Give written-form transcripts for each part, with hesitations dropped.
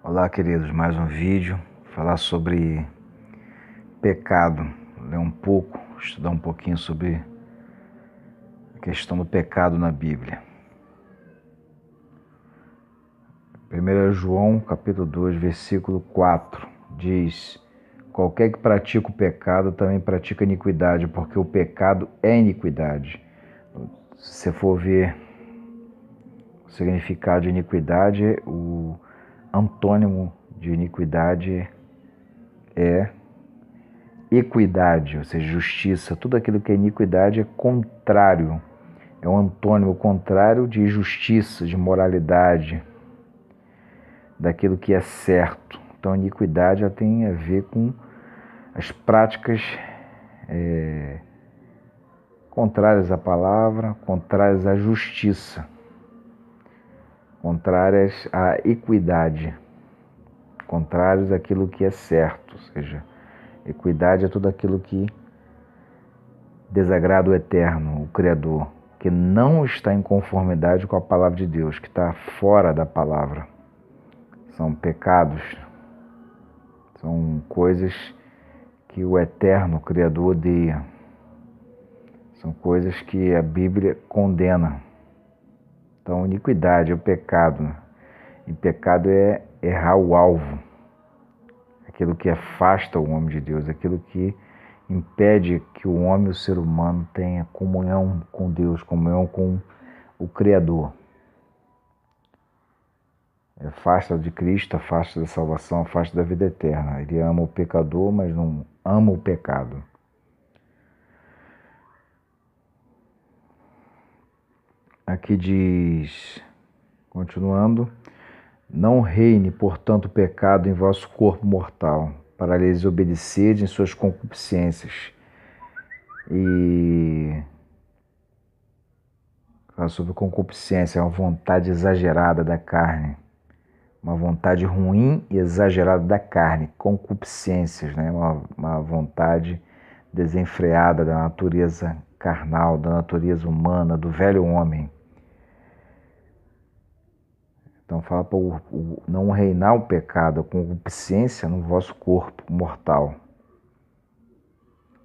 Olá, queridos, mais um vídeo, falar sobre pecado, ler um pouco, estudar um pouquinho sobre a questão do pecado na Bíblia. 1 João, capítulo 2, versículo 4, diz: qualquer que pratica o pecado também pratica iniquidade, porque o pecado é iniquidade. Se você for ver o significado de iniquidade, o antônimo de iniquidade é equidade, ou seja, justiça. Tudo aquilo que é iniquidade é contrário, é um antônimo contrário de justiça, de moralidade, daquilo que é certo. Então, a iniquidade ela tem a ver com as práticas contrárias à palavra, contrárias à justiça, contrárias à equidade, contrários àquilo que é certo. Ou seja, equidade é tudo aquilo que desagrada o Eterno, o Criador, que não está em conformidade com a palavra de Deus, que está fora da palavra. São pecados, são coisas que o Eterno, o Criador, odeia. São coisas que a Bíblia condena. Então, iniquidade é o pecado. E pecado é errar o alvo. Aquilo que afasta o homem de Deus, aquilo que impede que o homem, o ser humano, tenha comunhão com Deus, comunhão com o Criador. Afasta de Cristo, afasta da salvação, afasta da vida eterna. Ele ama o pecador, mas não ama o pecado. Aqui diz, continuando: não reine, portanto, o pecado em vosso corpo mortal, para lhes obedecer em suas concupiscências. E fala sobre concupiscência, é uma vontade exagerada da carne. Uma vontade ruim e exagerada da carne, concupiscências, né? Uma vontade desenfreada da natureza carnal, da natureza humana, do velho homem. Então fala para não reinar o pecado, a concupiscência no vosso corpo mortal.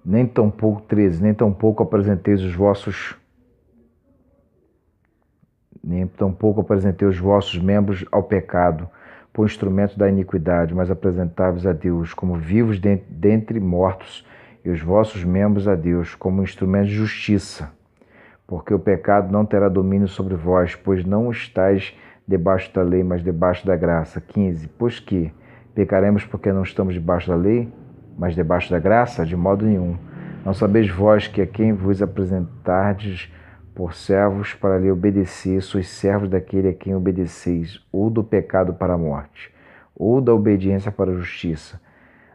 Nem tampouco, 13, nem tampouco apresenteis os vossos membros ao pecado, por instrumento da iniquidade, mas apresentai-vos a Deus como vivos dentre mortos, e os vossos membros a Deus como instrumento de justiça. Porque o pecado não terá domínio sobre vós, pois não estáis debaixo da lei, mas debaixo da graça. 15. Pois que pecaremos porque não estamos debaixo da lei, mas debaixo da graça? De modo nenhum. Não sabeis vós que a quem vos apresentardes por servos para lhe obedecer, sois servos daquele a quem obedeceis, ou do pecado para a morte, ou da obediência para a justiça.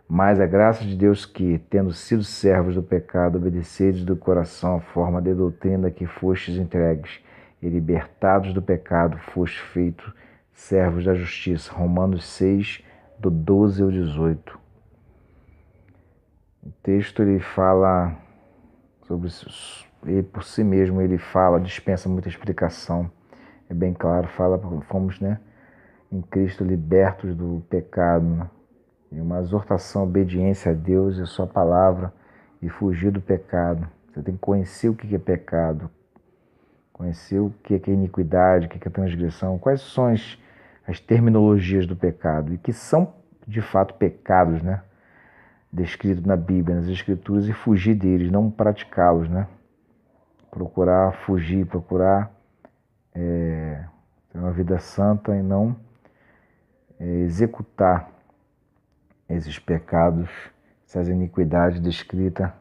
Mas a graça de Deus que, tendo sido servos do pecado, obedeceis do coração a forma de doutrina que fostes entregues, e libertados do pecado, fostes feitos servos da justiça. Romanos 6, do 12 ao 18. O texto ele fala sobre ele por si mesmo, ele fala, dispensa muita explicação. É bem claro, fala, fomos, em Cristo libertos do pecado, E uma exortação, obediência a Deus e a sua palavra e fugir do pecado. Você tem que conhecer o que é pecado, conhecer o que é iniquidade, o que é transgressão, quais são as terminologias do pecado e que são de fato pecados, descritos na Bíblia, nas Escrituras, e fugir deles, não praticá-los, Procurar fugir, procurar ter uma vida santa e não executar esses pecados, essas iniquidades descritas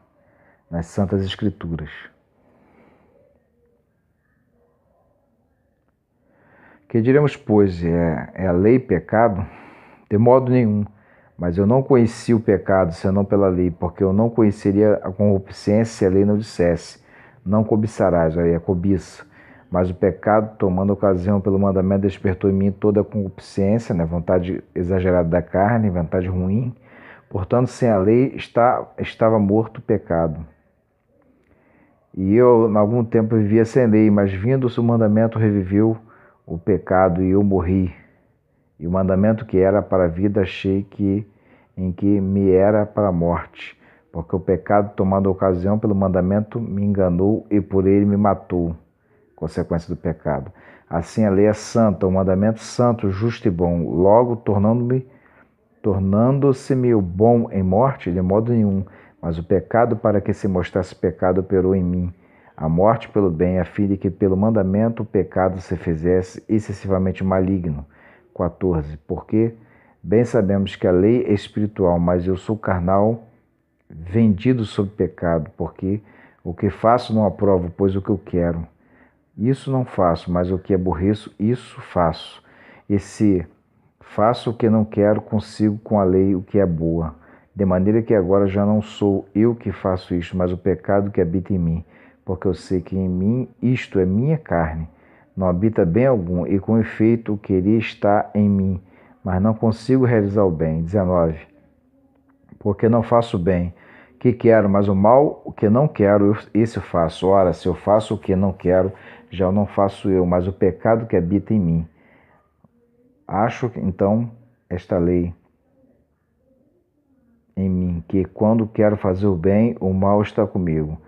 nas Santas Escrituras. Que diremos, pois, é a lei pecado? De modo nenhum. Mas eu não conheci o pecado, senão pela lei, porque eu não conheceria a concupiscência se a lei não dissesse: não cobiçarás, aí a cobiça. Mas o pecado, tomando ocasião pelo mandamento, despertou em mim toda a concupiscência, vontade exagerada da carne, vontade ruim. Portanto, sem a lei estava morto o pecado. E eu, em algum tempo, vivia sem lei, mas vindo o seu mandamento, reviveu o pecado e eu morri. E o mandamento que era para a vida achei em que me era para a morte, porque o pecado, tomando ocasião pelo mandamento, me enganou e por ele me matou, consequência do pecado. Assim a lei é santa, o mandamento santo, justo e bom, logo tornando-se-me o bom em morte, de modo nenhum, mas o pecado, para que se mostrasse pecado, operou em mim a morte pelo bem, a fim de que pelo mandamento o pecado se fizesse excessivamente maligno. 14. Porque bem sabemos que a lei é espiritual, mas eu sou carnal, vendido sob pecado, porque o que faço não aprovo, pois o que eu quero, isso não faço, mas o que aborreço, isso faço. E se faço o que não quero, consigo com a lei o que é boa. De maneira que agora já não sou eu que faço isto, mas o pecado que habita em mim. Porque eu sei que em mim, isto é minha carne, não habita bem algum, e com efeito o querer está em mim, mas não consigo realizar o bem. 19. Porque não faço o bem que quero, mas o mal, o que não quero, esse eu faço. Ora, se eu faço o que não quero, já não faço eu, mas o pecado que habita em mim. Acho, então, esta lei em mim, que quando quero fazer o bem, o mal está comigo.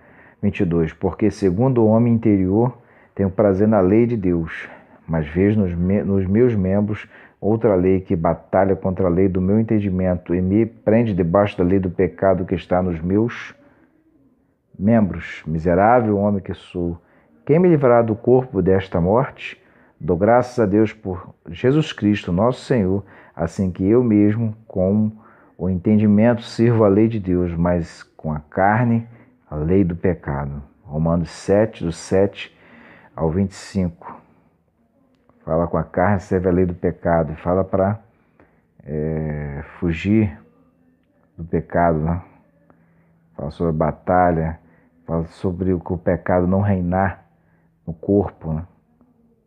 22. Porque segundo o homem interior, tenho prazer na lei de Deus, mas vejo nos meus membros outra lei que batalha contra a lei do meu entendimento e me prende debaixo da lei do pecado que está nos meus membros. Miserável homem que sou, quem me livrará do corpo desta morte? Dou graças a Deus por Jesus Cristo, nosso Senhor, assim que eu mesmo, com o entendimento, sirvo a lei de Deus, mas com a carne, a lei do pecado. Romanos 7, do 7 ao 25. Fala com a carne, serve a lei do pecado. E fala para fugir do pecado, né? Fala sobre a batalha, fala sobre o pecado não reinar no corpo, né?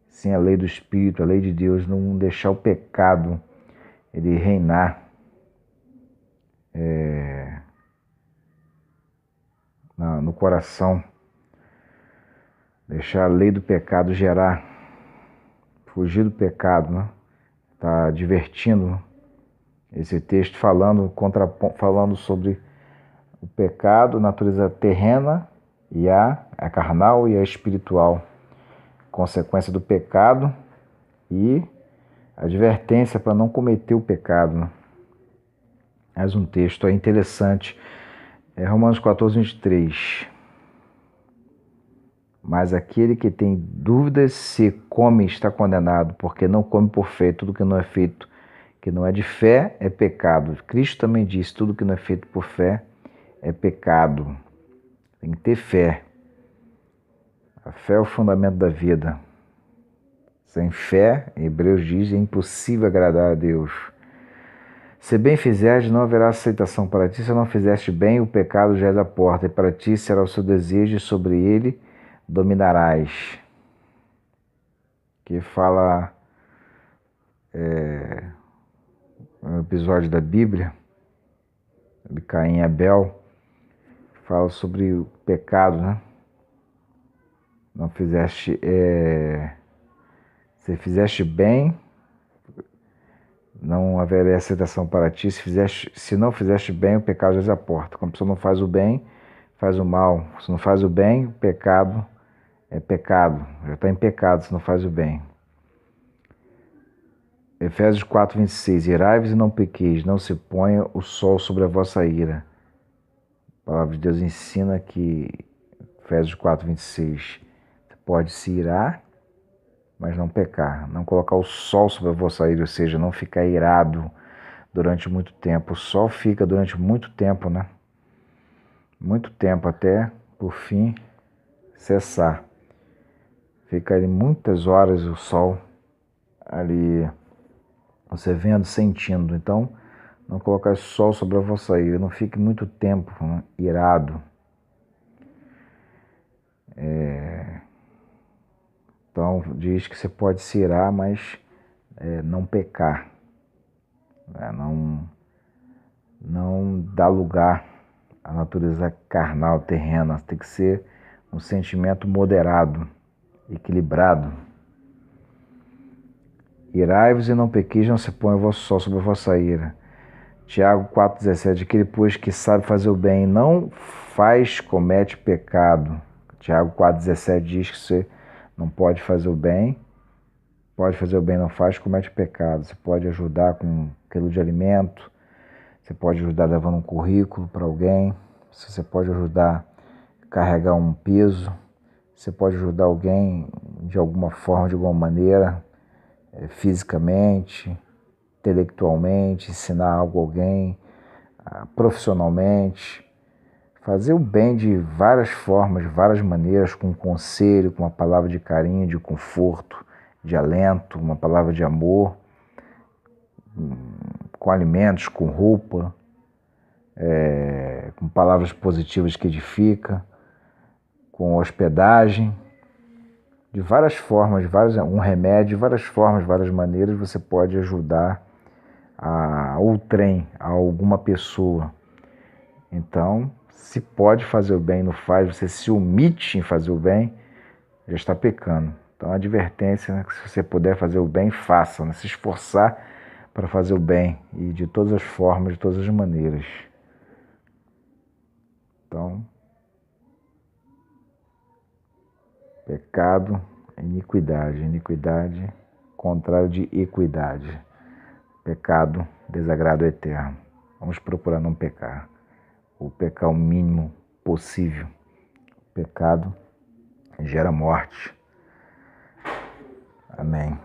Sim, a lei do Espírito, a lei de Deus, não deixar o pecado ele reinar no coração, deixar a lei do pecado gerar, fugir do pecado, né? Está divertindo esse texto falando sobre o pecado, natureza terrena e a carnal e a espiritual, consequência do pecado e advertência para não cometer o pecado, né? Mais um texto aí interessante, Romanos 14, 23. Mas aquele que tem dúvidas se come está condenado, porque não come por fé. Tudo que não é feito, que não é de fé, é pecado. Cristo também disse, tudo que não é feito por fé é pecado. Tem que ter fé. A fé é o fundamento da vida. Sem fé, Hebreus diz, é impossível agradar a Deus. Se bem fizeres, não haverá aceitação para ti. Se não fizeste bem, o pecado já é da porta, e para ti será o seu desejo, e sobre ele dominarás. Que fala um episódio da Bíblia, de Caim e Abel, fala sobre o pecado, né? Não fizeste, se fizeste bem, não haverá aceitação para ti. Se não fizeste bem, o pecado já é a porta. Quando a pessoa não faz o bem, faz o mal. Se não faz o bem, o pecado é pecado. Já está em pecado se não faz o bem. Efésios 4, 26. Irai-vos e não pequeis, não se ponha o sol sobre a vossa ira. A palavra de Deus ensina que, Efésios 4, 26, você pode se irar, mas não pecar. Não colocar o sol sobre a vossa ira, ou seja, não ficar irado durante muito tempo. O sol fica durante muito tempo, né? Muito tempo, até, por fim, cessar. Fica ali muitas horas o sol ali, você vendo, sentindo. Então, não colocar sol sobre a vossa ira. Não fique muito tempo, né, irado. Então, diz que você pode se irar, mas não pecar. Não dá lugar à natureza carnal, terrena. Tem que ser um sentimento moderado, equilibrado. Irai-vos e não pequeis, não se ponha o vosso sol sobre a vossa ira. Tiago 4,17, aquele, pois, que sabe fazer o bem não faz, comete pecado. Tiago 4,17 diz que você não pode fazer o bem, não faz, comete pecado. Você pode ajudar com um quilo de alimento, você pode ajudar levando um currículo para alguém, você pode ajudar a carregar um peso, você pode ajudar alguém de alguma forma, de alguma maneira, fisicamente, intelectualmente, ensinar algo a alguém, profissionalmente, fazer o bem de várias formas, de várias maneiras, com um conselho, com uma palavra de carinho, de conforto, de alento, uma palavra de amor, com alimentos, com roupa, com palavras positivas que edificam, com hospedagem, de várias formas, um remédio, de várias formas, várias maneiras você pode ajudar a outrem, a alguma pessoa. Então, se pode fazer o bem e não faz, você se omite em fazer o bem, já está pecando. Então, a advertência, né, que se você puder fazer o bem, faça, né, se esforçar para fazer o bem, e de todas as formas, de todas as maneiras. Então, pecado, iniquidade, contrário de equidade. Pecado, desagrado eterno. Vamos procurar não pecar, ou pecar o mínimo possível. Pecado gera morte. Amém.